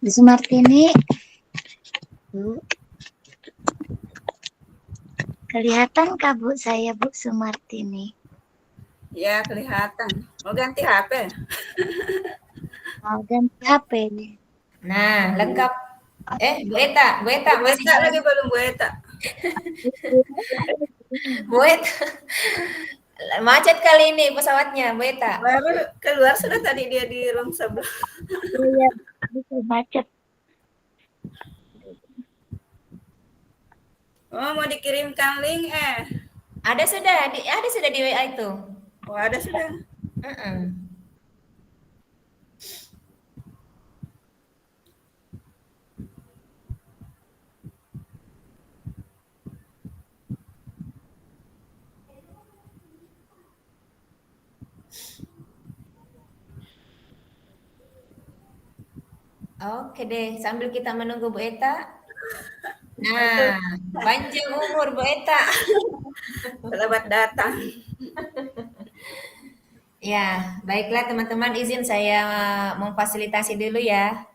Bu Sumartini, Bu. Kelihatan kah Bu saya Bu Sumartini? Ya, kelihatan. Mau ganti HP? Mau ganti HP. Nah, lengkap. Bu Eta masih Bu Eta lagi belum Bu Eta. Bu Eta. Macet kali ini pesawatnya, Bu Eta. Baru keluar sudah tadi dia di room sebelah. Iya, bisa macet. Oh, mau dikirimkan link Ada sudah di WA itu. Oh, ada sudah. Oke deh, sambil kita menunggu Bu Eta. Nah, panjang umur Bu Eta. Selamat datang. Ya, baiklah teman-teman, izin saya memfasilitasi dulu ya.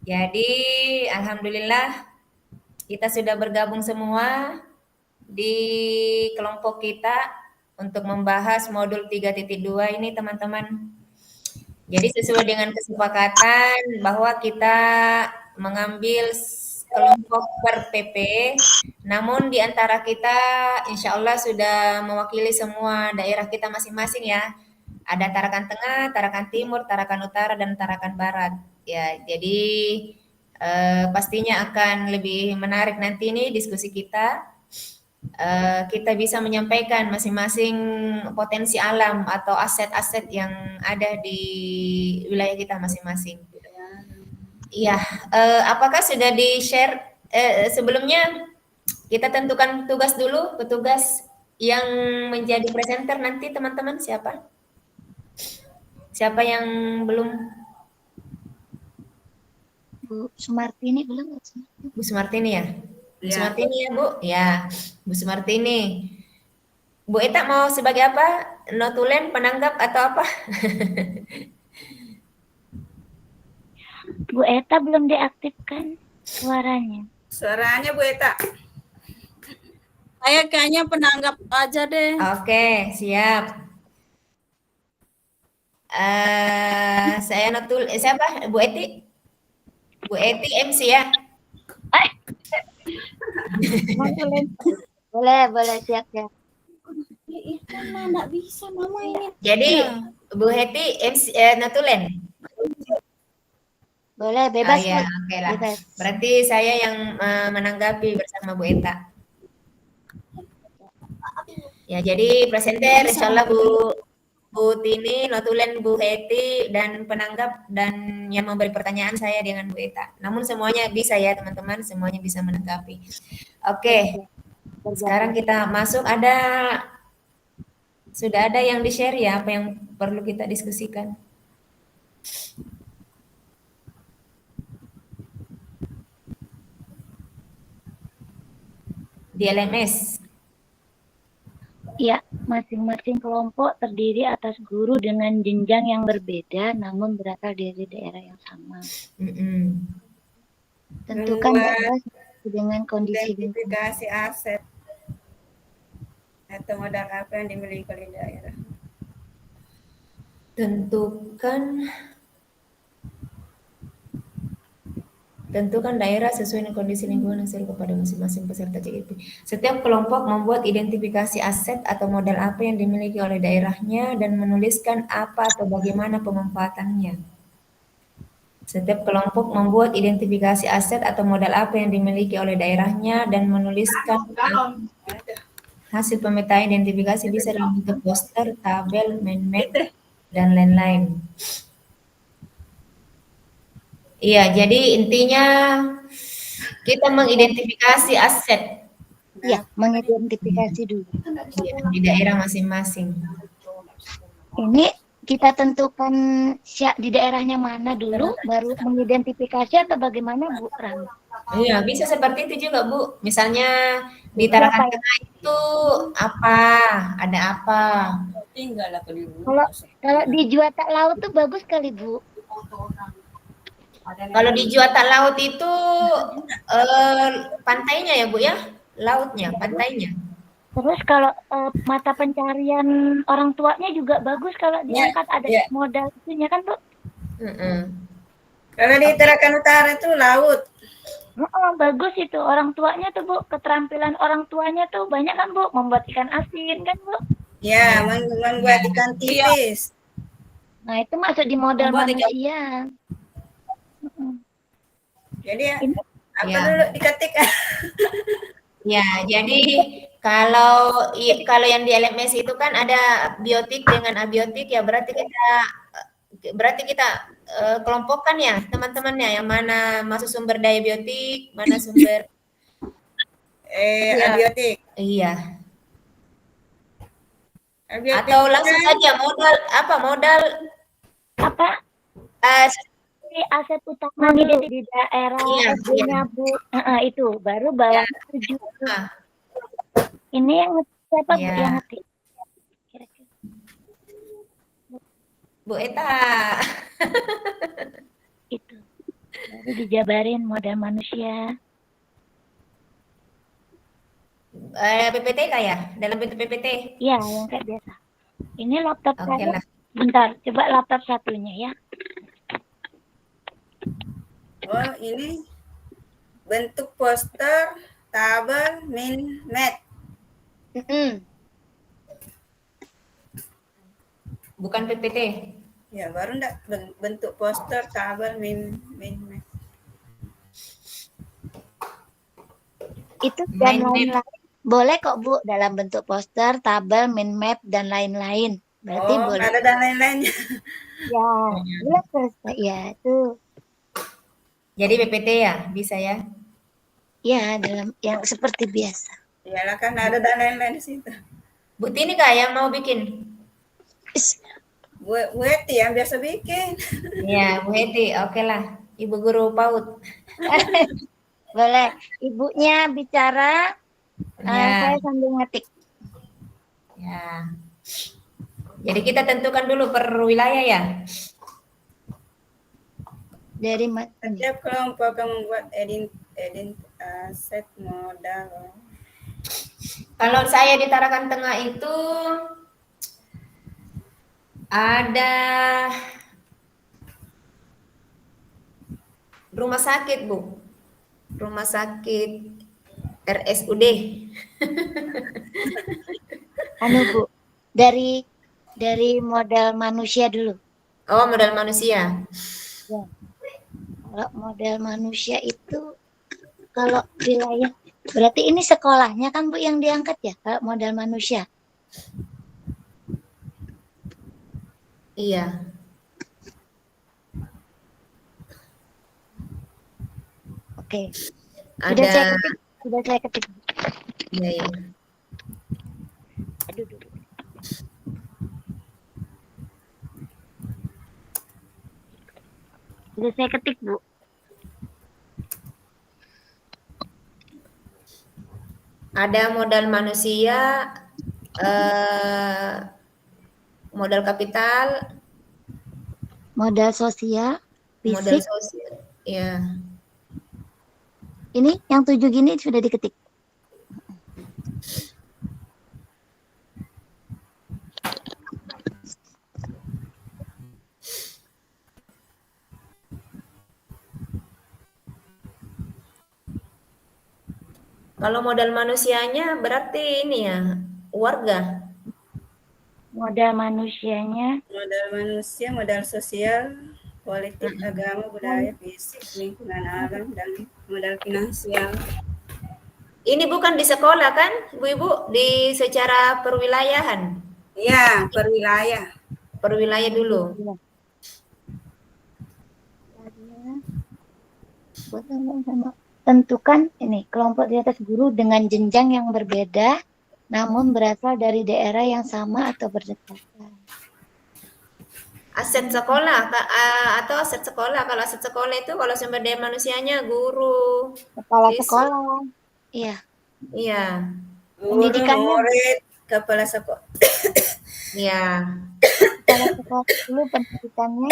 Jadi, alhamdulillah kita sudah bergabung semua di kelompok kita untuk membahas modul 3.2 ini teman-teman. Jadi sesuai dengan kesepakatan bahwa kita mengambil kelompok per PP, namun di antara kita insya Allah sudah mewakili semua daerah kita masing-masing ya. Ada Tarakan Tengah, Tarakan Timur, Tarakan Utara, dan Tarakan Barat. Ya, jadi pastinya akan lebih menarik nanti nih diskusi kita. Kita bisa menyampaikan masing-masing potensi alam atau aset-aset yang ada di wilayah kita masing-masing. Iya, apakah sudah di-share sebelumnya? Kita tentukan tugas dulu, petugas yang menjadi presenter nanti teman-teman siapa? Siapa yang belum? Bu Sumartini belum? Bu Sumartini ya? Bu Sumartini ya Bu? Ya, Bu Sumartini. Bu Eta mau sebagai apa? Notulen, penanggap atau apa? Bu Eta belum diaktifkan suaranya. Suaranya Bu Eta. Saya kayaknya penanggap aja deh. Oke, siap. Saya notul siapa? Bu Eti? Bu Eti MC ya? Boleh siap ya. Nggak bisa mama ini. Jadi Bu Heti MC notulen. Boleh, bebas ya, Bu. Oke lah. Bebas. Berarti saya yang menanggapi bersama Bu Eta. Ya, jadi presenter insya Allah Bu Tini, notulen Bu Heti, dan penanggap dan yang memberi pertanyaan saya dengan Bu Eta. Namun semuanya bisa ya teman-teman, semuanya bisa menanggapi. Oke, sekarang kita masuk. Sudah ada yang di-share ya apa yang perlu kita diskusikan? Di LMS. Ya, masing-masing kelompok terdiri atas guru dengan jenjang yang berbeda namun berasal dari daerah yang sama. Tentukan daerah dengan kondisi identifikasi aset atau modal apa yang dimiliki oleh daerah. Tentukan daerah sesuai dengan kondisi lingkungan yang sesuai kepada masing-masing peserta CGP. Setiap kelompok membuat identifikasi aset atau modal apa yang dimiliki oleh daerahnya dan menuliskan apa atau bagaimana pemanfaatannya. Setiap kelompok membuat identifikasi aset atau modal apa yang dimiliki oleh daerahnya dan menuliskan hasil pemetaan identifikasi bisa dalam bentuk poster, tabel, mind map, dan lain-lain. Iya, jadi intinya kita mengidentifikasi aset. Iya, mengidentifikasi dulu. Ya, di daerah masing-masing. Ini kita tentukan di daerahnya mana dulu, baru mengidentifikasi atau bagaimana Bu Ram? Iya, bisa seperti itu juga Bu. Misalnya di Tarakan Tengah itu apa, ada apa? Kalau di Juata Laut tuh bagus kali Bu. Kalau di Juata Laut itu pantainya ya Bu ya? Lautnya, pantainya. Terus kalau mata pencarian orang tuanya juga bagus kalau Ya, diangkat ada ya. modal itunya kan Bu? Kalau di Tarakan Utara itu laut. Oh, bagus itu orang tuanya tuh Bu, keterampilan orang tuanya tuh banyak kan Bu, membuat ikan asin kan Bu. Ya, membuat ikan tipis. Nah itu masuk di modal Membuat ikan- manusia. Jadi Ini apa Ya. dulu diketik? Ya, jadi kalau yang di LMS itu kan ada biotik dengan abiotik ya berarti kita kelompokkan ya teman-temannya yang mana masuk sumber daya biotik, mana sumber Abiotik. iya. Abiotik Atau langsung kan saja modal apa? eh, Ini aset utama di daerah Iya, SD-nya Bu. Itu baru bawah 7. ah, Ini yang siapa Bu Iya. yang ngetik? Kira-kira. Bu Eta. Itu. Baru dijabarin modal manusia. PPT ya? Dalam bentuk PPT. Iya, yang kayak biasa. Ini laptop Oke saya. lah. Bentar, coba laptop satunya ya. oh ini bentuk poster, tabel, min, mat. Bukan PPT. Ya, baru enggak bentuk poster, tabel, min, mat. Itu dan Mind map. lain-lain. Boleh kok Bu dalam bentuk poster, tabel, mind map dan lain-lain. Berarti Oh, boleh. ada dan lain-lainnya. Ya, jelas selesai. Ya, itu. Jadi PPT ya, bisa ya? Ya, dalam yang seperti biasa. Iyalah kan ada dan lain-lain di situ. Bu Tini kak yang mau bikin? Is, Bu Eti yang biasa bikin. Iya, Bu Heti, oke lah. Ibu guru PAUD. boleh. Ibunya bicara, Ya, saya sambil ngetik. ya. Jadi kita tentukan dulu per wilayah ya. Dari ini. Setiap kelompok akan membuat set modal. Kalau saya di Tarakan Tengah itu ada rumah sakit, Bu. Rumah sakit RSUD. Anu Bu, dari modal manusia dulu. Oh, modal manusia. Ya. Kalau modal manusia itu kalau wilayah berarti ini sekolahnya kan Bu yang diangkat ya kalau modal manusia. Iya. Oke. Ada Sudah saya ketik. iya, iya. Aduh, dulu. Sudah saya ketik Bu. Ada modal manusia, modal kapital, Modal sosial, modal fisik. sosial. Ya. Ini yang 7 gini sudah diketik. Kalau modal manusianya berarti ini ya, warga. Modal manusianya Modal manusia, modal sosial, politik, agama, budaya, fisik, lingkungan alam, dan modal finansial. Ini bukan di sekolah kan, Bu-ibu, di secara perwilayahan. Ya, per wilayah. Perwilayah dulu. tentukan ini kelompok di atas guru dengan jenjang yang berbeda namun berasal dari daerah yang sama atau berdekatan. Aset sekolah atau aset sekolah. Kalau aset sekolah itu kalau sumber daya manusianya guru, Kepala siswa. sekolah. Iya. Iya. Guru, Pendidikannya. murid, kepala sekolah. Iya. Kepala sekolah dulu pendidikannya.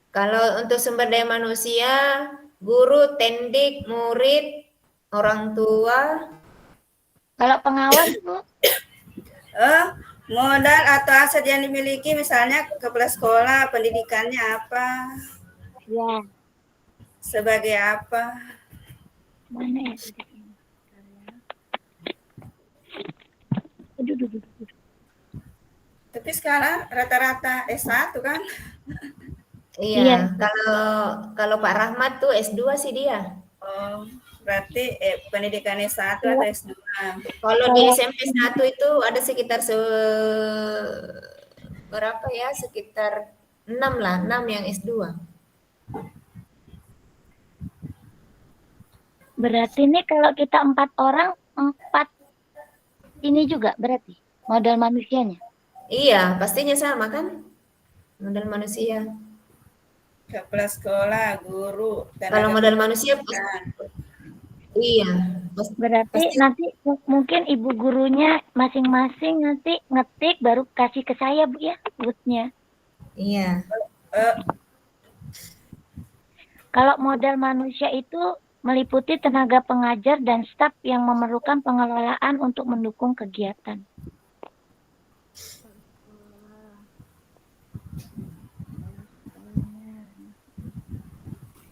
Kalau untuk sumber daya manusia, guru, tendik, murid, orang tua. Kalau pengawas, Bu? Modal atau aset yang dimiliki, misalnya kepala sekolah, pendidikannya apa, Ya, sebagai apa. mana ya tadi? Aduh, aduh, aduh, aduh. Tapi sekarang rata-rata S1 kan? Iya, Iya. kalau Pak Rahmat tuh S2 sih dia. Oh, berarti pendidikan S1 Iya. atau S2. Kalau di Kalau SMP 1 itu ada sekitar berapa ya? Sekitar 6 lah, 6 yang S2. berarti nih kalau kita 4 orang, 4 ini juga berarti modal manusianya. Iya, pastinya sama kan? Modal manusia. Kepala sekolah, guru, Kalau tenaga modal manusia pendidikan. iya, Berarti pasti nanti mungkin ibu gurunya masing-masing nanti ngetik baru kasih ke saya, Bu ya, bootnya. iya. Eh, Kalau modal manusia itu meliputi tenaga pengajar dan staf yang memerlukan pengelolaan untuk mendukung kegiatan.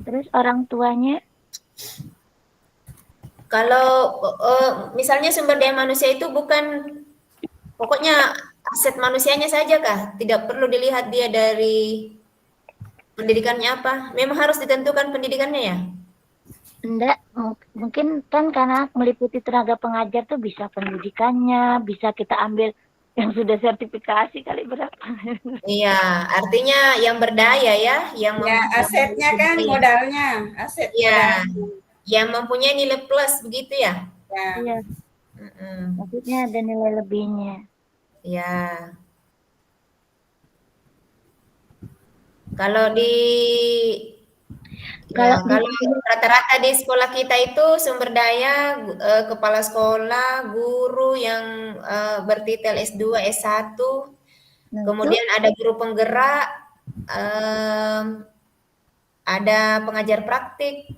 Terus orang tuanya, Kalau misalnya sumber daya manusia itu bukan pokoknya aset manusianya saja kah? Tidak perlu dilihat dia dari pendidikannya apa? Memang harus ditentukan pendidikannya ya? enggak, mungkin kan karena meliputi tenaga pengajar tuh bisa pendidikannya, bisa kita ambil yang sudah sertifikasi kali berapa. Iya, artinya yang berdaya ya, yang ya asetnya kan modalnya, aset Iya, modal. yang mempunyai nilai plus begitu ya? Ya. Iya, Mm-mm. maksudnya ada nilai lebihnya. Ya, kalau di Kalau ya, kalau rata-rata di sekolah kita itu sumber daya kepala sekolah, guru yang bertitel S2, S1, itu kemudian ada guru penggerak, ada pengajar praktik.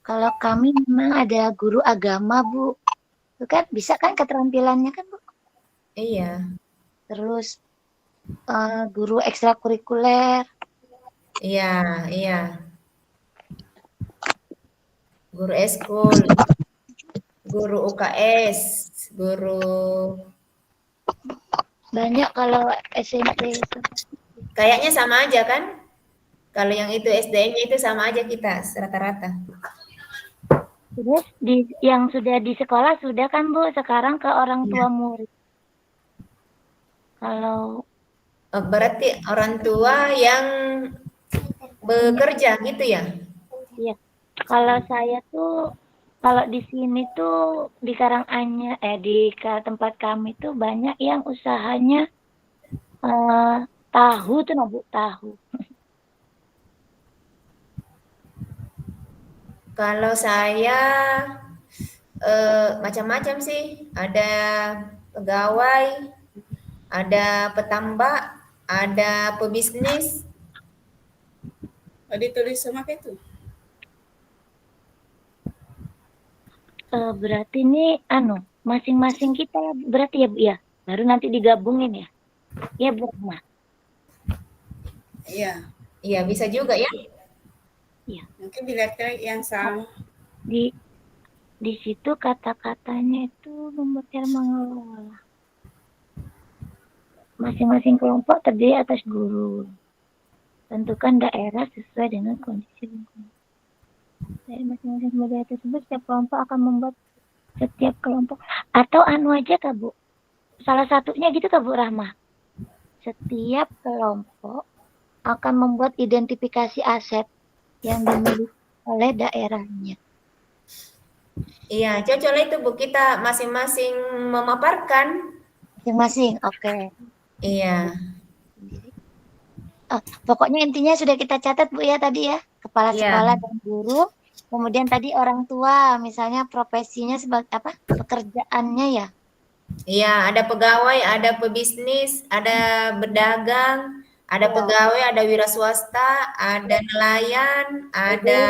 kalau kami memang ada guru agama, Bu. Itu kan bisa kan keterampilannya kan, Bu. Iya, Terus guru ekstrakurikuler, iya, iya. Guru eskul, guru UKS, guru banyak kalau SMP itu. kayaknya sama aja kan? Kalau yang itu SDM-nya itu sama aja kita rata-rata. Terus yang sudah di sekolah sudah kan, Bu, sekarang ke orang tua murid. Kalau Berarti orang tua yang bekerja gitu ya? iya, kalau saya tuh kalau di sini tuh di Karanganyar di tempat kami tuh banyak yang usahanya tahu tuh, Bu, tahu. Kalau saya macam-macam sih. Ada pegawai, ada petambak, ada pebisnis. Ditulis sama itu. Berarti ini masing-masing kita berarti ya, Bu ya. Baru nanti digabungin ya. Ya, Bu. Iya. Iya, bisa juga ya. Mungkin dilihat yang sama. Di situ kata-katanya itu membuat mengelola. Masing-masing kelompok terdiri atas guru. Tentukan daerah sesuai dengan kondisi lingkungan. Dari masing-masing sumber daya tersebut, setiap kelompok akan membuat setiap kelompok atau aja Kak, Bu. Salah satunya gitu Kak, Bu Rahma. Setiap kelompok akan membuat identifikasi aset yang dimiliki oleh daerahnya. Iya, cocok lah itu Bu, kita masing-masing memaparkan. Masing-masing, oke. Iya. Pokoknya intinya sudah kita catat Bu ya tadi ya. Kepala sekolah dan guru. Kemudian tadi orang tua, misalnya profesinya sebagai apa? Pekerjaannya ya. Iya, ada pegawai, ada pebisnis, ada berdagang, Ada Ya. pegawai, ada wira swasta, ada nelayan, ada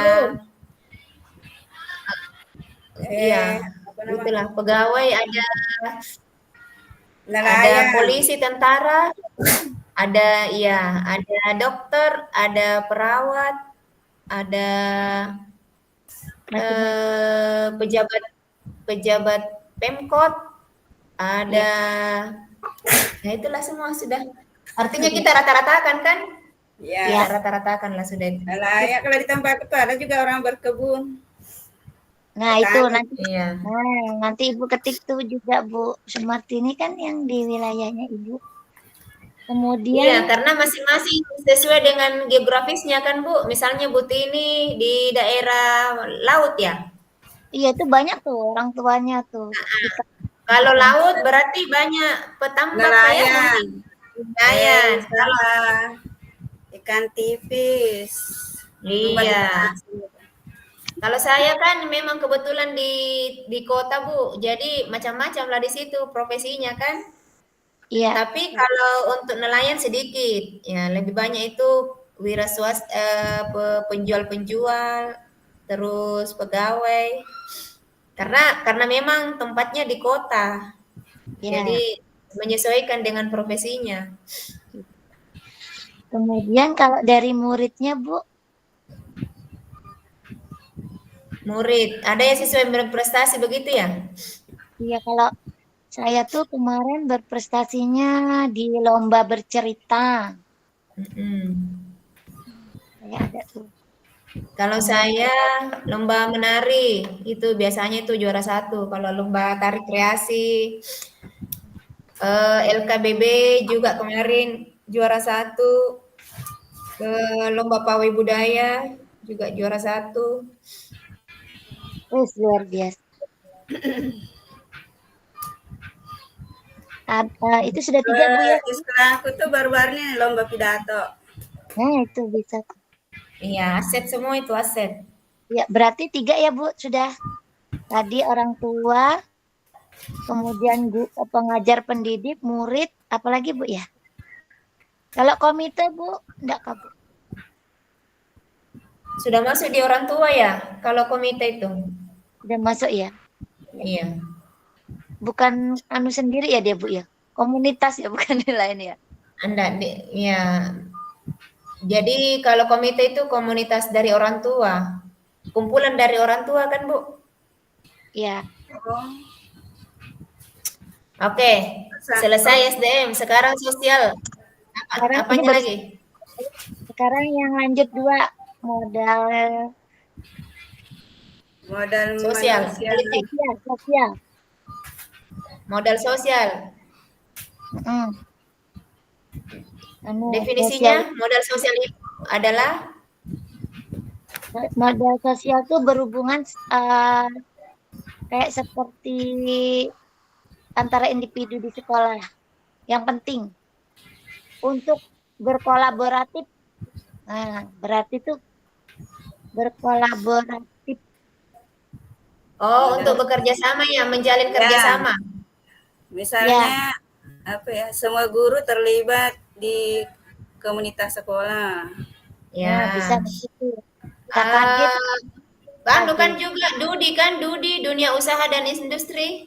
iya, Apa nama? itulah pegawai, ada Nelayan. polisi, tentara, ada dokter, ada perawat, ada pejabat pejabat Pemkot, ada ya itulah semua sudah. Artinya kita rata-ratakan kan? Ya. Ya, rata-ratakan lah sudah itu. Nelayan. Kalau di tempat itu ada juga orang berkebun. Nah, itu Petani. nanti Iya. nanti Ibu ketik tuh juga Bu Sumartini kan yang di wilayahnya Ibu. Iya, Kemudian karena masing-masing sesuai dengan geografisnya kan Bu. Misalnya Bu Tini di daerah laut ya. iya itu banyak tuh orang tuanya tuh. Kalau laut berarti banyak petambak ya Nelayan. mungkin. Nelayan. Salah. Ikan tipis. Iya. Kalau saya kan memang kebetulan di kota Bu, jadi macam-macam lah di situ profesinya kan. Iya. Tapi kalau untuk nelayan sedikit, ya lebih banyak itu wira swasta, penjual-penjual, terus pegawai. Karena memang tempatnya di kota, Ya. jadi menyesuaikan dengan profesinya. Kemudian kalau dari muridnya Bu, Murid, ada yang sesuai berprestasi begitu ya? iya kalau saya tuh kemarin berprestasinya di lomba bercerita. Mm-mm. Saya ada tuh. Kalau saya lomba menari itu biasanya itu juara 1. Kalau lomba tarik kreasi, LKBB juga kemarin juara 1. Lomba pawai budaya juga juara 1. Luar biasa. Itu sudah 3 Bu ya? Di sekolahku tuh baru-baru ini lomba pidato. Nah itu bisa. Iya, aset semua itu aset. Ya berarti 3 ya Bu sudah. Tadi orang tua, kemudian pengajar pendidik, murid, apalagi Bu ya? Kalau komite Bu, enggak Kak Bu? Sudah masuk di orang tua ya kalau komite itu? Udah masuk ya? Iya. Bukan anu sendiri ya dia Bu ya? Komunitas ya bukan lain ya? Anda ya. Jadi kalau komite itu komunitas dari orang tua. Kumpulan dari orang tua kan, Bu? Iya. Oke, selesai SDM, sekarang sosial. Sekarang Apanya lagi? Sekarang yang lanjut 2 modal Sosial, manusia. politik, sosial. modal sosial. Definisinya modal sosial itu adalah modal sosial tuh berhubungan kayak seperti antara individu di sekolah. Yang penting untuk berkolaboratif. Nah, berarti tuh berkolaboratif. oh untuk bekerja sama ya, menjalin kerjasama. Misalnya apa ya? Semua guru terlibat di komunitas sekolah. Ya. Bisa begitu. Kaget. Anu kan juga Dudi dunia usaha dan industri.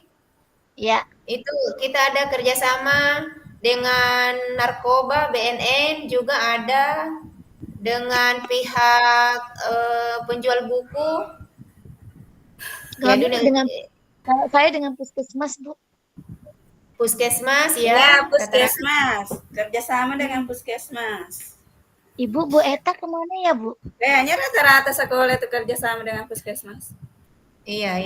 Ya. Itu kita ada kerjasama dengan narkoba, BNN juga ada dengan pihak penjual buku. Kalau saya dengan puskesmas Bu. Puskesmas ya. Ya, puskesmas. Kerjasama dengan puskesmas. Ibu Bu Eta kemana ya Bu? Kayaknya rata-rata sekolah itu kerjasama dengan puskesmas. Iya.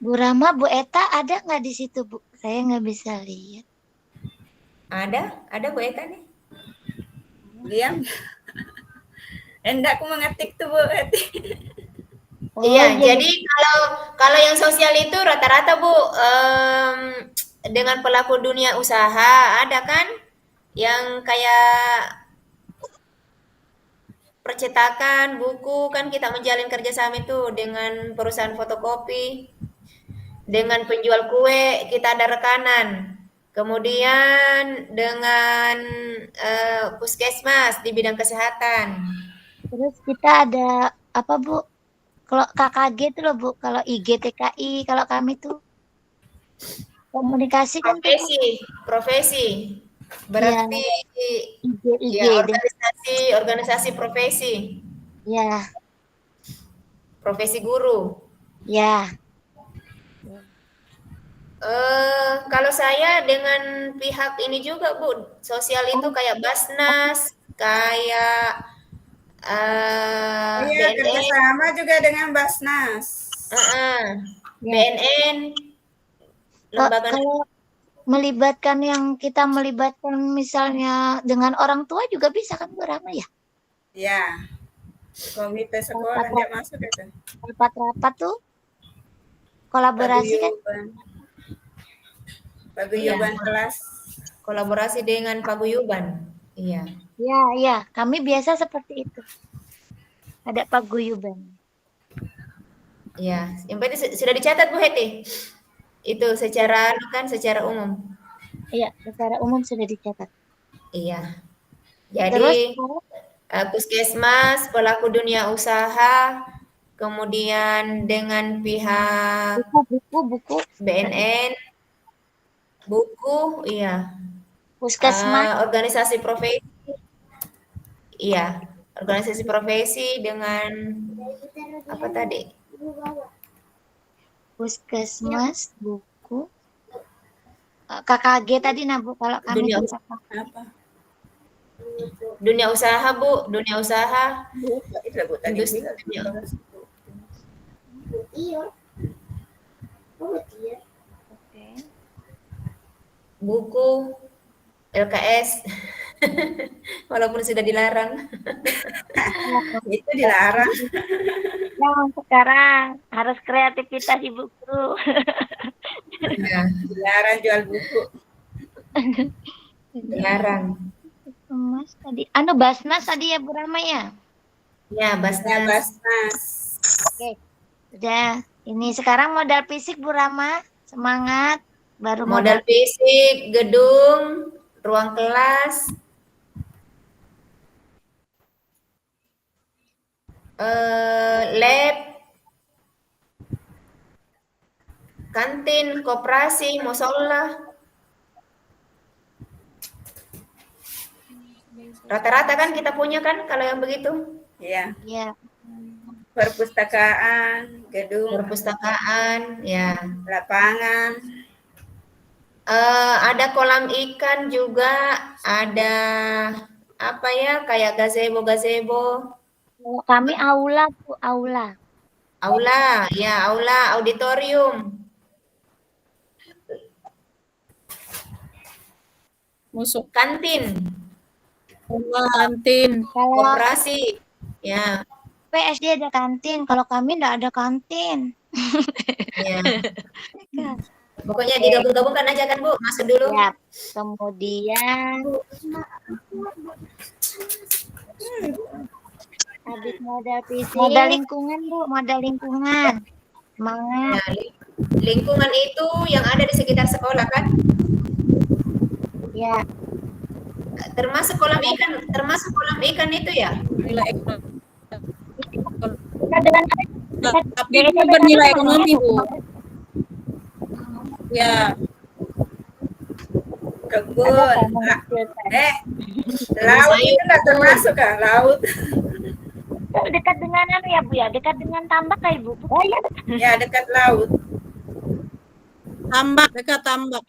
Bu Rama, Bu Eta ada nggak di situ Bu? Saya nggak bisa lihat. Ada Bu Eta nih. Diam. Hendak aku mengetik tuh Bu Eti. Iya, jadi kalau yang sosial itu rata-rata Bu dengan pelaku dunia usaha ada kan yang kayak percetakan buku kan kita menjalin kerjasama itu dengan perusahaan fotokopi, dengan penjual kue kita ada rekanan. Kemudian dengan puskesmas di bidang kesehatan. Terus kita ada apa Bu? Kalau KKG itu loh Bu, kalau IGTKI, kalau kami tuh komunikasi kan tuh Bu. Profesi. Berarti IG. ya organisasi profesi. Ya, Profesi guru. ya. Kalau saya dengan pihak ini juga Bu, sosial itu kayak Basnas, kayak Iya, BNN, kerjasama juga dengan Basnas. BNN, lembaga Kalau melibatkan misalnya dengan orang tua juga bisa kan Bu Rama ya? Ya, komite sekolah dia masuk itu. Rapat-rapat tuh kolaborasi kan? Paguyuban kelas. kolaborasi dengan paguyuban. Iya. Ya, kami biasa seperti itu. Ada paguyuban. Iya, yang penting sudah dicatat Bu Heti. Itu secara umum. Iya, secara umum sudah dicatat. Iya. Jadi puskesmas, pelaku dunia usaha, kemudian dengan pihak buku BNN, buku, iya. puskesmas, Organisasi profesi, iya. Organisasi profesi dengan apa tadi? puskesmas, buku, KKG tadi Bu kalau kami Dunia tuh Apa? Dunia usaha Bu, dunia usaha. Itu Bu tadi. Buku, LKS, walaupun sudah dilarang. Itu dilarang. Yang sekarang harus kreativitas Ibu Guru. Ya, Dilarang jual buku. dilarang. Mas tadi, Basnas tadi ya Bu Rama ya? Ya, Ya, Basnas. Basnas. Oke, udah. Ini sekarang modal fisik Bu Rama, semangat. Baru Modal fisik, gedung, ruang kelas, lab, kantin, koperasi, musola. Rata-rata kan kita punya kan kalau yang begitu? Ya, Ya, perpustakaan, gedung, Perpustakaan, ya. lapangan. Ada kolam ikan juga, ada apa ya, kayak gazebo. kalau kami aula Bu, aula. Aula, ya aula, auditorium. Musuh Kantin, kantin. Kalau koperasi, ya. PSD ada kantin, kalau kami enggak ada kantin. Ya. Pokoknya digabung-gabungkan aja kan Bu, masuk dulu. Ya, kemudian habis modal fisik, modal lingkungan Bu, modal lingkungan. Semangat. Nah, lingkungan itu yang ada di sekitar sekolah kan? Ya, Termasuk kolam ikan itu ya? Nilai ekonomi. kita dengan Tapi itu bernilai ekonomi, Bu. Ya, Kebun. ada Laut itu nggak termasuk kan? Laut. dekat dengan ya Bu ya, dekat dengan tambak ya Ibu. Oh iya. Ya, dekat laut. tambak, dekat tambak.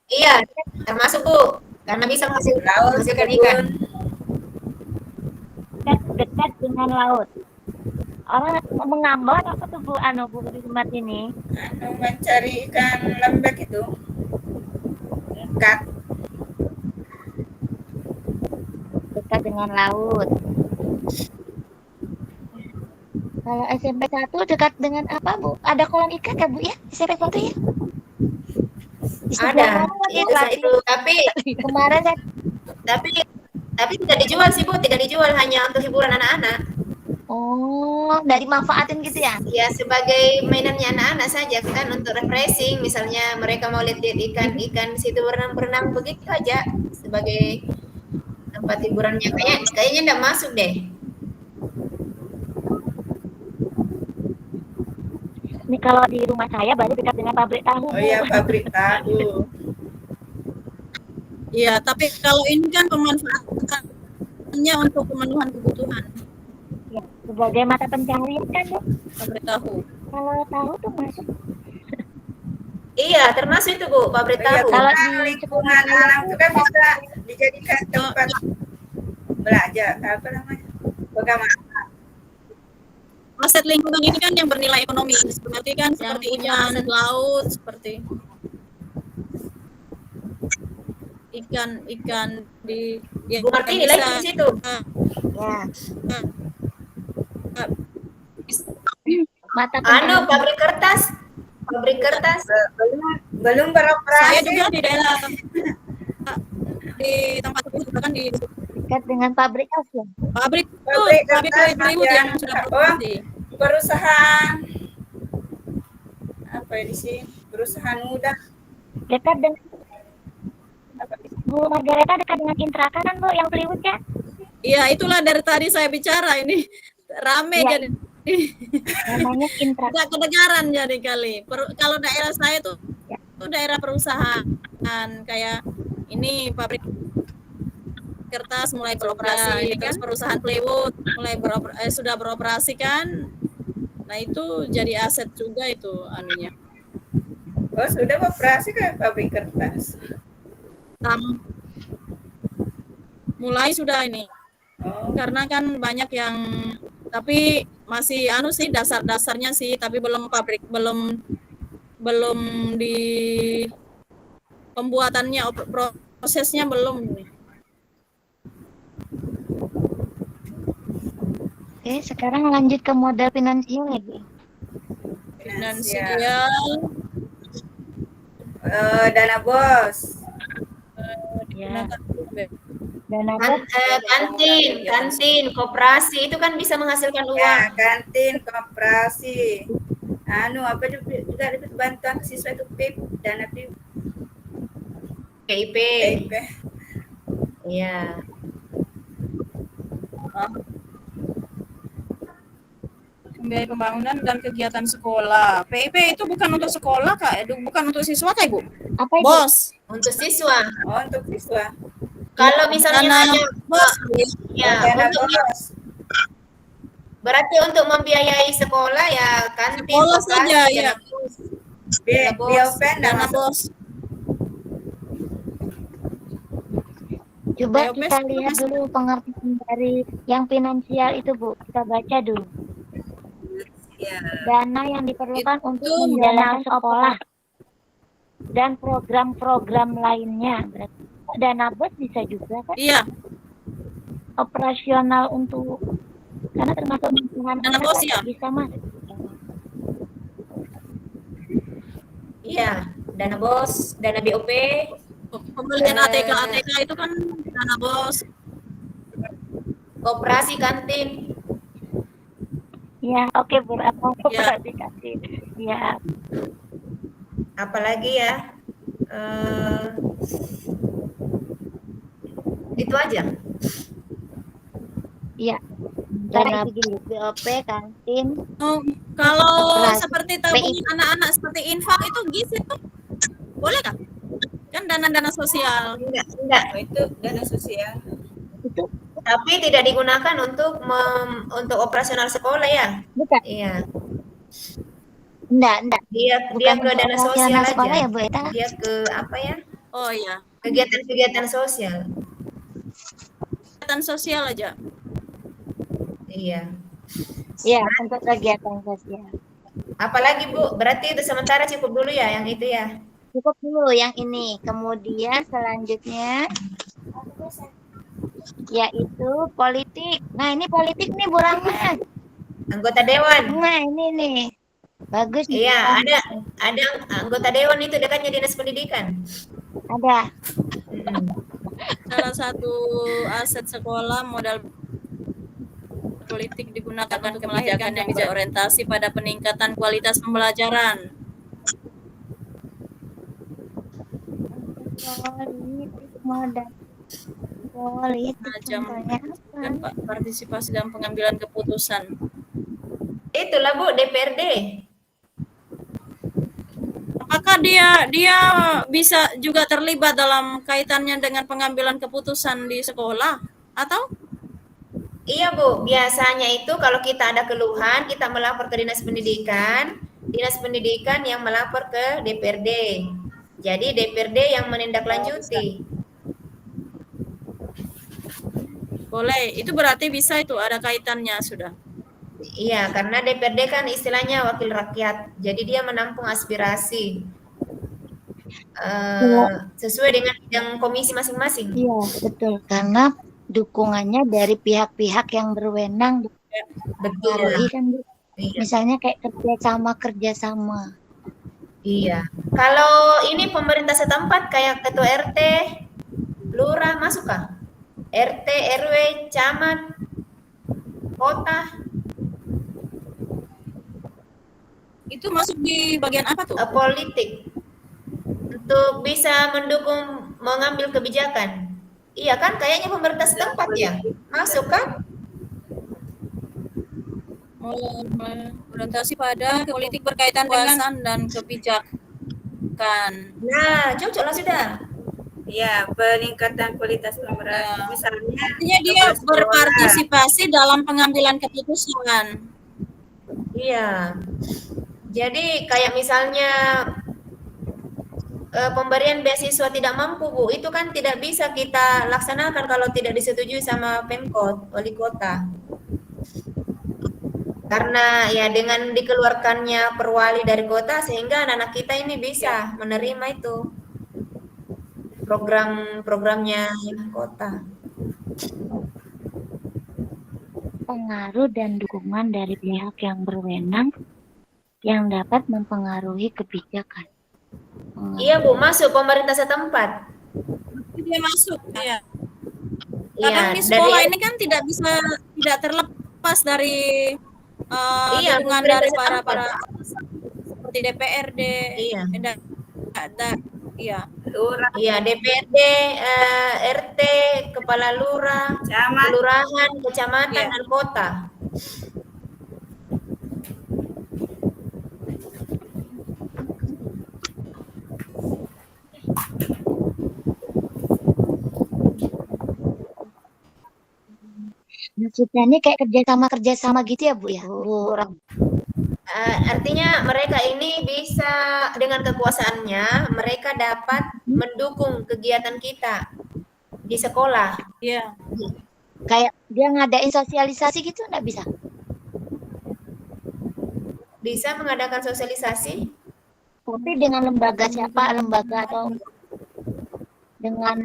Iya, termasuk Bu. Karena bisa Laut, menghasilkan ikan. Dekat dengan laut. Orang mengambang apa tuh Bu Bu di tempat ini? Mencari ikan lembek itu. Ikat. Dekat dengan laut. Kalau SMP 1 dekat dengan apa Bu? Ada kolam ikan ya Bu ya? SMP 1 ya? Ada, itu tapi kemarin saya tapi tidak dijual sih Bu, tidak dijual, hanya untuk hiburan anak-anak. Oh, dari manfaatin gitu ya? Ya sebagai mainannya anak-anak saja kan untuk refreshing. Misalnya mereka mau lihat ikan-ikan di situ berenang-berenang begitu aja sebagai tempat hiburannya. Kayaknya enggak masuk deh. Ini kalau di rumah saya baru dekat dengan pabrik tahu, Oh Bu. iya, pabrik tahu. Iya, tapi kalau ini kan pemanfaatannya untuk pemenuhan kebutuhan. Ya, sebagai mata pencaharian kan, Bu. Pabrik tahu. Kalau tahu tuh masuk. Iya, termasuk itu Bu, pabrik Iya, tahu. Kalau karena di lingkungan alam itu kan bisa dijadikan tempat belajar, apa namanya? Bagaimana? Aset lingkungan ini kan yang bernilai ekonomi, seperti kan seperti punya ikan aset. laut, seperti ikan di yang Bu Marti nilai di situ. Ya, bisa mata Anu, pencaharian. pabrik kertas. Belum saya beroperasi. juga di daerah di tempat itu juga kan di Dekat dengan pabrik tas ya. pabrik Pabrik pabrik kertas plywood yang yang- sudah oh. beroperasi. Perusahaan apa ya di sini? Perusahaan muda. Dekat dengan Bu Margareta dekat dengan Intraka kan, Bu, yang plywood ya? Iya, itulah dari tadi saya bicara ini rame Iya. jadi Namanya Intraka. tidak kedengaran jadi kali. Kalau daerah saya tuh Ya. itu daerah perusahaan kayak ini pabrik kertas mulai beroperasi, terus perusahaan plywood mulai sudah beroperasi kan. Nah itu jadi aset juga itu anunya. Oh, sudah beroperasi ke pabrik kertas. Mulai sudah ini. Oh, Karena kan banyak yang tapi masih anu sih dasar-dasarnya sih, tapi belum belum di pembuatannya prosesnya belum. Oke, sekarang lanjut ke modal finansial lagi. Finansial Dana bos. Ya. digunakan Dana Kan- kantin, koperasi itu kan bisa menghasilkan uang. Ya, kantin, koperasi. Anu, apa juga dapat bantuan siswa itu PIP, dana PIP. PIP. PIP. Iya. biaya pembangunan dan kegiatan sekolah. PIP itu bukan untuk sekolah Kak, itu bukan untuk siswa Kak Ibu. apa itu? Bos. Untuk siswa. Oh, untuk siswa. Kalau misalnya Dana hanya bos. ya Dana untuk bos. berarti untuk membiayai sekolah ya kantin, Sekolah koperasi, saja, dana ya. bos. Biaya bos. biopen Dana bos. Coba BOP kita itu lihat masuk. dulu pengertian dari yang finansial itu, Bu. Kita baca dulu. Ya. Dana yang diperlukan untuk Itu menjalankan sekolah dan program-program lainnya. Berarti dana bos bisa juga kan? Iya, Operasional untuk karena termasuk lingkungan Dana anak bos, kan ya? bisa masuk. Iya, dana bos, dana BOP, pembelian ATK itu kan dana bos. koperasi kantin. Ya, oke, Bu. Apa Ya. dikasih? Ya, Apalagi ya? Itu aja. iya. Dana Dari dulu BOP, kantin. Oh, kalau Operasi. seperti tabungan anak-anak seperti infak itu gizi tuh boleh kan? Kan dana-dana sosial. Enggak. Oh, itu dana sosial. Itu Tapi tidak digunakan untuk operasional sekolah ya? bukan. Iya. Enggak. Dia Bukan ke dana untuk sosial operasional sekolah aja. ya, Bu Eta? Dia ke apa ya? Oh iya, Kegiatan-kegiatan sosial. kegiatan sosial aja. Iya. Iya, untuk kegiatan sosial. Apalagi Bu? Berarti itu sementara cukup dulu ya yang itu ya. Cukup dulu yang ini. Kemudian selanjutnya yaitu politik. Nah, ini politik nih, Bu Rahma. Anggota dewan. Nah, ini nih. Bagus nih. Iya, ada anggota dewan itu dekatnya dinas pendidikan. Ada. Hmm. Salah satu aset sekolah modal politik digunakan untuk melahirkan yang berorientasi pada peningkatan kualitas pembelajaran. Politik modal politik Macam contohnya dan apa? partisipasi dalam pengambilan keputusan. Itulah Bu, DPRD. Apakah dia bisa juga terlibat dalam kaitannya dengan pengambilan keputusan di sekolah atau? Iya Bu, biasanya itu kalau kita ada keluhan, kita melapor ke Dinas Pendidikan yang melapor ke DPRD. Jadi DPRD yang menindaklanjuti. Boleh, itu berarti bisa itu ada kaitannya sudah. Iya, karena DPRD kan istilahnya wakil rakyat, jadi dia menampung aspirasi sesuai dengan bidang komisi masing-masing. Iya, betul. Karena dukungannya dari pihak-pihak yang berwenang Betul. mempengaruhi kan, Bu. Iya. Misalnya kayak kerjasama. Iya. Kalau ini pemerintah setempat kayak ketua RT, lurah masuk kah? RT, RW, camat, kota, Itu masuk di bagian apa tuh? politik untuk bisa mendukung mengambil kebijakan. Iya kan, kayaknya pemerintah setempat ya, masuk kan? Orientasi pada politik berkaitan dengan dan kebijakan. Nah, cocok lah sudah. Ya, peningkatan kualitas pembelajaran. Misalnya, Artinya dia berpartisipasi dalam pengambilan keputusan. Iya. Jadi kayak misalnya pemberian beasiswa tidak mampu Bu, itu kan tidak bisa kita laksanakan kalau tidak disetujui sama Pemkot, wali kota. Karena ya dengan dikeluarkannya perwali dari kota sehingga anak-anak kita ini bisa menerima itu program-programnya kota. Pengaruh dan dukungan dari pihak yang berwenang yang dapat mempengaruhi kebijakan. Iya Bu, masuk pemerintah setempat. Dia masuk, ya. Iya, Kadang di sekolah ini kan tidak terlepas dari Iya, dukungan pemerintah dari setempat. para seperti DPRD. Iya. Iya. lurah, Iya, DPRD, RT, kepala lurah, camat, kelurahan, kecamatan, Iya. dan kota. Maksudnya ini kayak kerjasama gitu ya Bu ya, Bu Ram? Artinya mereka ini bisa dengan kekuasaannya mereka dapat mendukung kegiatan kita di sekolah. Iya. Kayak dia ngadain sosialisasi gitu nggak bisa? Bisa mengadakan sosialisasi Tapi dengan lembaga siapa? Lembaga atau dengan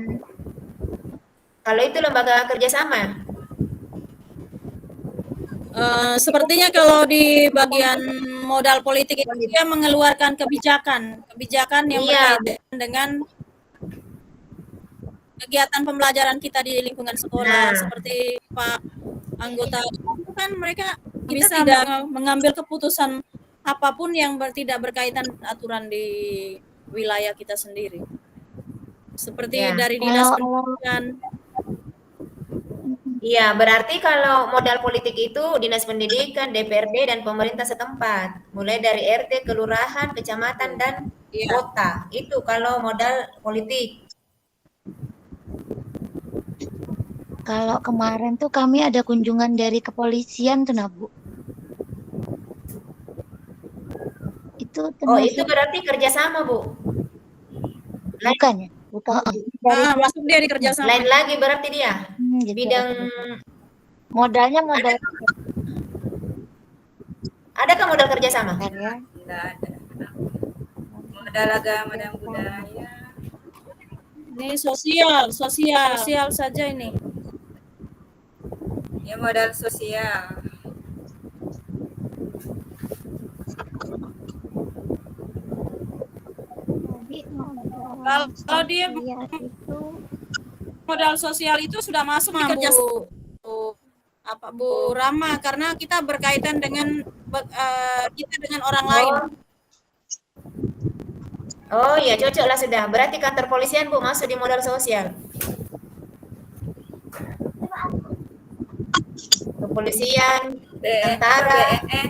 kalau itu lembaga kerjasama. Sepertinya kalau di bagian modal politik itu dia mengeluarkan kebijakan yang Iya. berkaitan dengan kegiatan pembelajaran kita di lingkungan sekolah. Nah. Seperti Pak anggota itu kan mereka bisa tidak mengambil keputusan apapun yang tidak berkaitan aturan di wilayah kita sendiri. Seperti Ya. dari dinas Kalau- pendidikan. Iya, berarti kalau modal politik itu Dinas Pendidikan, DPRD, dan pemerintah setempat. Mulai dari RT, kelurahan, kecamatan, dan Iya. kota. Itu kalau modal politik. kalau kemarin tuh kami ada kunjungan dari kepolisian tuh nah Bu. Itu Oh, termasuk itu berarti kerjasama, Bu. bukan ya? Bukan. Dari Masuk dia di kerjasama. Lain lagi berarti dia. gitu. Bidang, Modalnya modal adakah modal kerjasama? ya. tidak ada. Modal agama dan budaya. Ini sosial saja ini. Ya, modal sosial. Kalau dia itu modal sosial itu sudah masuk di kerjasama. apa Bu Rama, karena kita berkaitan dengan kita dengan orang lain. Oh iya, cocok lah sudah. Berarti kantor polisian Bu masuk di modal sosial. Kepolisian, tentara, BNN.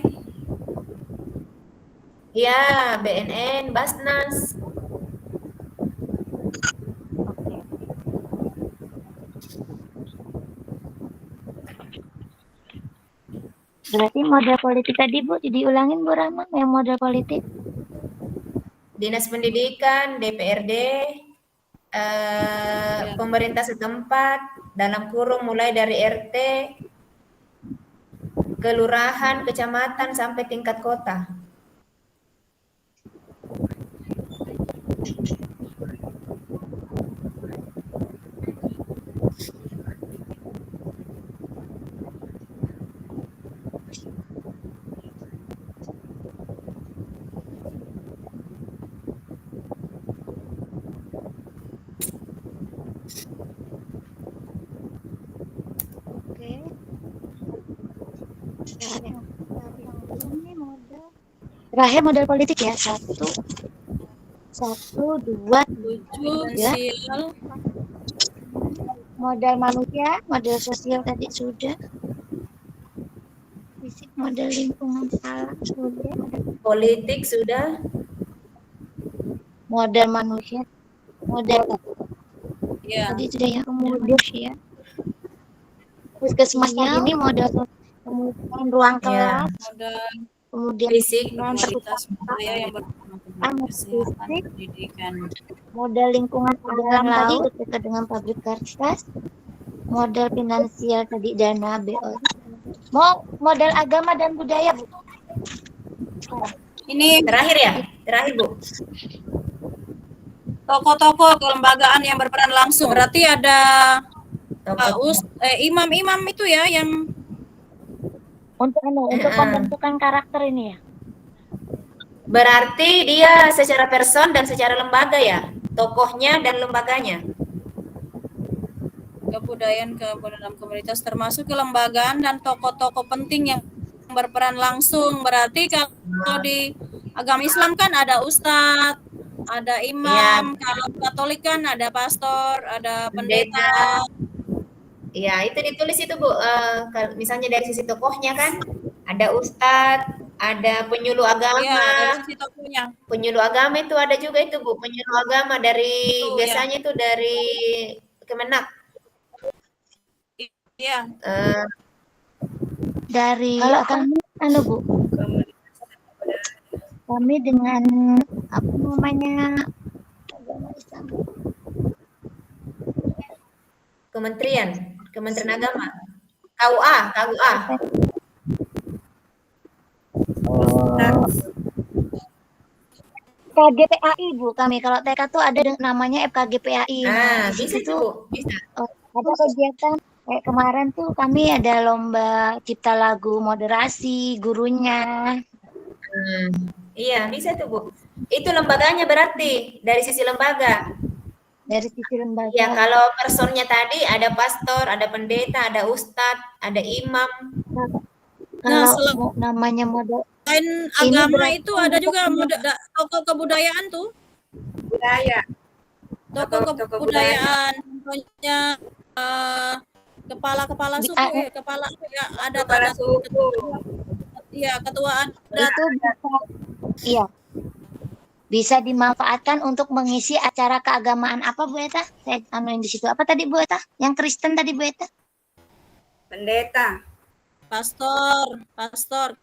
ya BNN, Basnas. Oke. Berarti modal politik tadi Bu, diulangin Bu Rama yang modal politik. Dinas Pendidikan, DPRD, pemerintah setempat, dalam kurung mulai dari RT, kelurahan, kecamatan, sampai tingkat kota. Oke. Ini modal. Terakhir modal politik ya. Satu, dua, 7 Ya. sosial. modal manusia, modal sosial tadi sudah. Fisik, modal lingkungan alam sudah. Politik sudah, Modal manusia, modal Ya. tadi sudah ya. Kemudian puskesmas tadi ini modal kemudian ruang ya, kelas, Modal kemudian fisik, kualitas budaya yang berkembang, kesehatan, pendidikan. modal lingkungan alam tadi dekat dengan pabrik kertas, modal finansial tadi dana BO. Mau modal agama dan budaya Bu. Ini terakhir ya, terakhir Bu. tokoh-tokoh kelembagaan yang berperan langsung. Berarti ada Tokoh. imam-imam itu ya yang Untuk pembentukan karakter ini ya. Berarti dia secara person dan secara lembaga ya, tokohnya dan lembaganya. kebudayaan dalam komunitas termasuk kelembagaan dan tokoh-tokoh penting yang berperan langsung. Berarti kalau di agama Islam kan ada ustadz, ada imam, kalau Katolik kan ada pastor, ada pendeta. Ya, itu ditulis itu Bu. Misalnya dari sisi tokohnya kan, ada ustadz, ada penyuluh agama. Iya, dari sisi tokohnya. Penyuluh agama itu ada juga itu Bu, penyuluh agama dari Itu, biasanya itu dari Kemenak. Iya. Dari kami Bu. Kami dengan apa namanya agama Islam. Kementerian Agama. KUA. FKGPAI Bu kami. Kalau TK tuh ada namanya FKGPAI. Nah, bisa itu Bu, bisa. Ada kegiatan kayak kemarin tuh kami ada lomba cipta lagu moderasi gurunya. Iya, bisa tuh Bu. Itu lembaganya berarti dari sisi lembaga. Dari sisi lembaga. Ya, kalau personnya tadi ada pastor, ada pendeta, ada ustadz, ada imam. Kalau namanya model Selain agama itu ada juga tokoh kebudayaan tuh. Budaya. Tokoh kebudayaan, contohnya kepala suku, ada Kepala suku. Iya, ketua adat. itu bisa dimanfaatkan untuk mengisi acara keagamaan apa Bu Eta? Saya anuin di situ. Apa tadi Bu Eta? Yang Kristen tadi Bu Eta? Pendeta. Pastor. Pastor.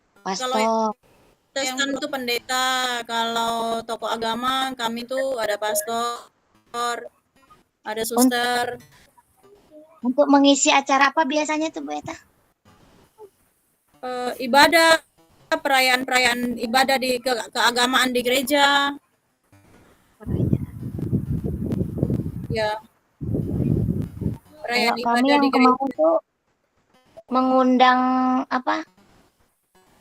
Kristen itu pendeta, kalau tokoh agama kami tuh ada pastor, ada suster. Untuk mengisi acara apa biasanya tuh Bu Eta? Ibadah, perayaan ibadah di keagamaan di gereja. Ya. Perayaan Kami ibadah yang di gereja. kemarin tuh mengundang apa?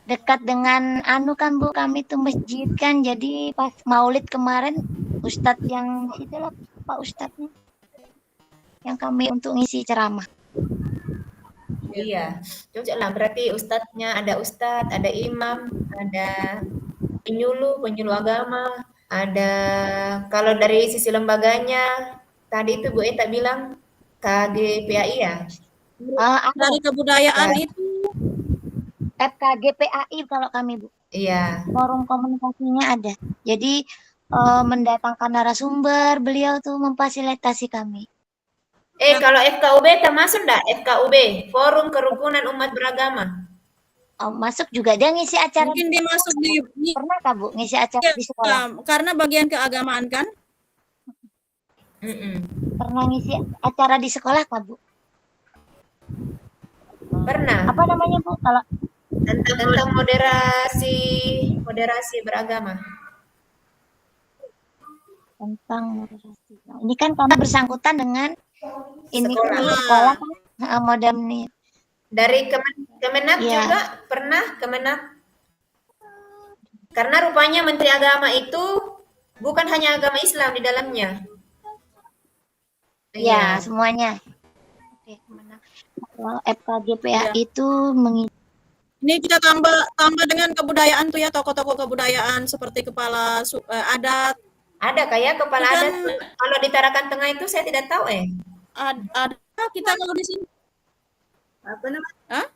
Dekat dengan kan Bu, kami tuh masjid kan. Jadi pas Maulid kemarin Ustadz yang itulah Pak Ustadznya yang kami untuk ngisi ceramah. Iya, cocok lah. Berarti ustadznya ada ustadz, ada imam, ada penyuluh agama, ada kalau dari sisi lembaganya, tadi itu Bu Eta bilang KGPAI ya? Ada Dari kebudayaan Ya, itu FKGPAI kalau kami Bu. iya. Forum komunikasinya ada. Jadi mendatangkan narasumber, beliau tuh memfasilitasi kami. Kalau FKUB termasuk enggak? FKUB, Forum Kerukunan Umat Beragama. Masuk juga dia ngisi acara. mungkin dia masuk di Pernah kah Bu ngisi acara di sekolah? karena bagian keagamaan kan. Mm-mm. Pernah ngisi acara di sekolah kah Bu? Pernah. Apa namanya Bu? Kalau Tentang moderasi beragama. tentang moderasi. Nah, ini kan karena bersangkutan dengan ini kan Sekolah. sekolah kan modem nih. Dari Kemenak Iya. juga pernah Kemenak. Karena rupanya Menteri Agama itu bukan hanya agama Islam di dalamnya. Ya, semuanya. Oke, kemana? Kalau FKGPA itu Ini kita tambah dengan kebudayaan tuh ya, tokoh-tokoh kebudayaan seperti kepala adat. Ada kayak kepala Bukan. adat. Kalau di Tarakan Tengah itu saya tidak tahu Ada kita kalau di sini. Apa namanya? Hah?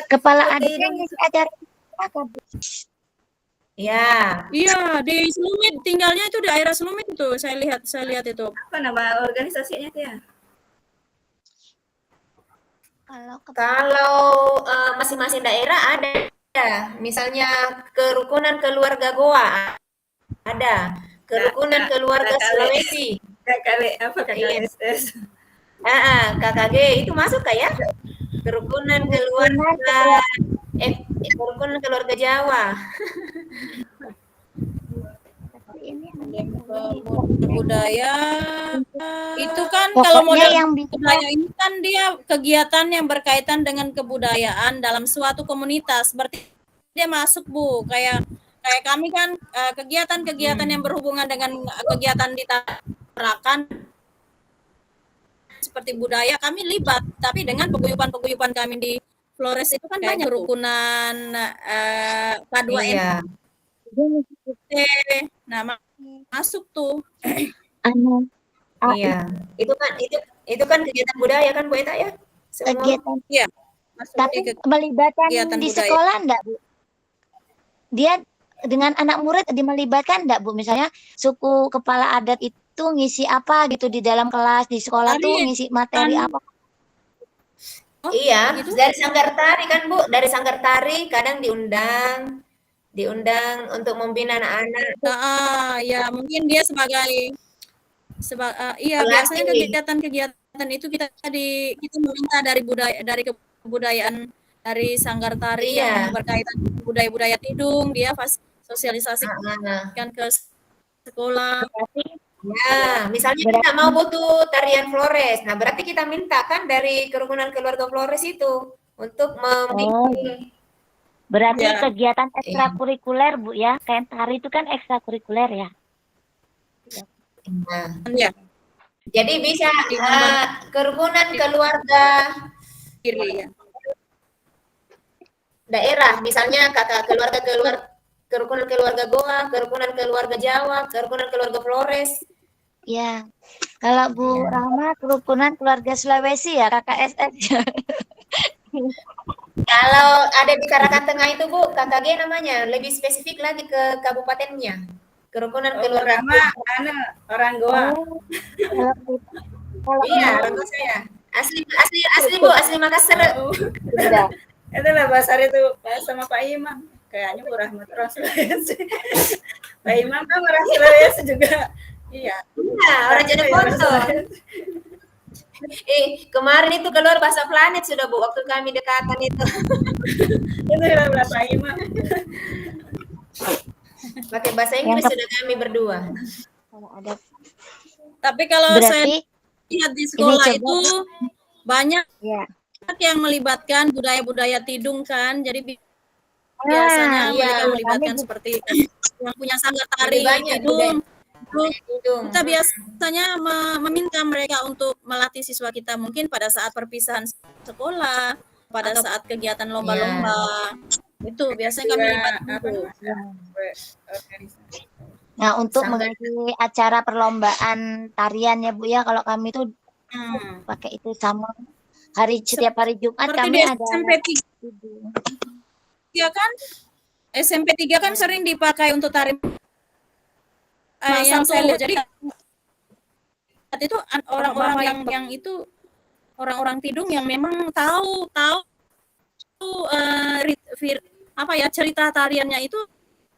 kepala adatnya ngisi acara apa, Bu? Ya, Iya, di Selumit, tinggalnya itu di daerah Selumit itu. Saya lihat itu. Apa nama organisasinya tuh ya? kalau masing-masing daerah ada. Misalnya kerukunan keluarga Goa ada, kerukunan keluarga Sulawesi. KKW apa KKSS? KKG itu masuk kayak kerukunan keluarga kerukunan keluarga Jawa. Budaya itu kan Pokoknya kalau model yang bisa budaya ini kan dia kegiatan yang berkaitan dengan kebudayaan dalam suatu komunitas. Berarti dia masuk Bu, kayak kami kan kegiatan-kegiatan yang berhubungan dengan kegiatan di Tarakan seperti budaya kami libat, tapi dengan peguyupan kami di Flores itu kan banyak kerukunan K2M. Iya. Nah, masuk tuh. Iya. Itu kan kegiatan budaya kan Bu Eta ya? Semua. kegiatan. Iya. Tapi melibatkan kegiatan di budaya. sekolah enggak, Bu? Dia dengan anak murid melibatkan enggak, Bu? Misalnya suku kepala adat itu ngisi apa gitu di dalam kelas di sekolah tuh ngisi materi apa? Oh, Iya, gitu? dari Sanggar Tari kan Bu, dari Sanggar Tari kadang diundang untuk membina anak-anak. Ya mungkin dia sebagai iya biasanya kegiatan-kegiatan itu kita meminta dari kebudayaan dari Sanggar Tari yang berkaitan budaya-budaya Tidung, dia sosialisasikan ke sekolah. Ya, misalnya kita mau butuh tarian Flores, nah berarti kita minta kan dari kerukunan keluarga Flores itu untuk membimbing. Berarti kegiatan ekstrakurikuler Bu ya, kayak tari itu kan ekstrakurikuler ya. Nah, Ya. jadi bisa kerukunan keluarga daerah, misalnya kerukunan keluarga Goa, kerukunan keluarga Jawa, kerukunan keluarga Flores. Ya. Kalau Bu Rahma kerukunan keluarga Sulawesi ya, KKSS. Kalau ada di Tarakan Tengah itu Bu, KKG namanya, lebih spesifik lagi ke kabupatennya. Kerukunan keluarga orang Goa. Iya, orang Goa saya. Asli Bu, asli Makassar. Itulah bahasa itu sama Pak Imam. Kayaknya Bu Rahmat orang Sulawesi. Pak Imam kan orang Sulawesi juga. Iya. Iya, orang Jeneponto. Kemarin itu keluar bahasa planet sudah Bu, waktu kami dekatan itu. Itu lah Pak Imam. Pakai bahasa Inggris sudah kami berdua. Tapi kalau saya lihat di sekolah itu banyak yang melibatkan budaya-budaya Tidung kan, jadi biasanya mereka melibatkan seperti yang punya Sanggar Tari Tidung. Kita biasanya meminta mereka untuk melatih siswa kita mungkin pada saat perpisahan sekolah pada saat kegiatan lomba-lomba. Itu biasanya kami libatkan apa tuh. organisasi. Nah, untuk Sanggar. mengisi acara perlombaan tarian ya Bu ya, kalau kami tuh pakai itu sama setiap hari Jumat Seperti kami di ada SMP 3 kan, SMP 3 kan sering dipakai untuk tari yang saya lihat. Jadi itu orang-orang yang itu orang-orang Tidung yang memang tahu apa ya, cerita tariannya itu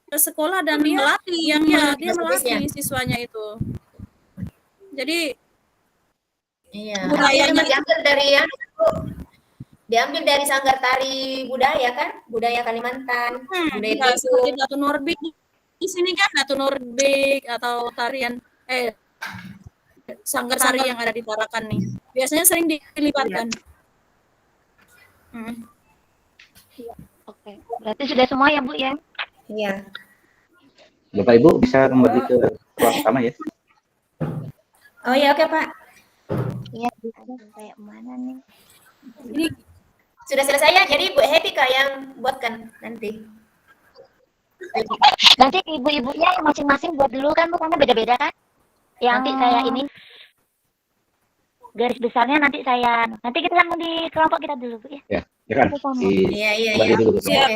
ke sekolah dan dia melatih dia melatih siswanya itu. Jadi Iya. budayanya Diambil dari Sanggar Tari Budaya kan, budaya Kalimantan. Budaya ya, seperti Datu Norbik di sini kan, Datu Norbik atau tarian sanggar tari yang ada di Tarakan nih. Biasanya sering dilibatkan. Oke. Berarti sudah semua ya Bu ya? Iya. Bapak Ibu bisa kembali ke ruang pertama ya. Oh ya, oke Pak. Iya, bisa. Kayak mana nih? Ini sudah selesai ya, jadi Bu Happy Kak yang buatkan nanti. Nanti ibu-ibunya masing-masing buat dulu kan Bu, karena beda-beda kan? Nanti saya ini garis besarnya nanti kita sambung di kelompok kita dulu Bu ya. Ya, ya kan. Iya. Kembali dulu. Siap.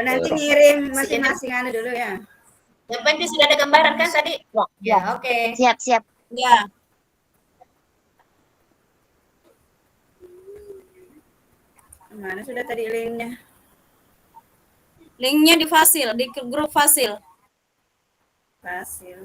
Nanti ngirim masing-masing anu dulu ya. Yang penting sudah ada gambaran kan tadi? Ya, oke. Siap. Ya. Mana sudah tadi linknya? Linknya di Fasil, di grup Fasil. Fasil.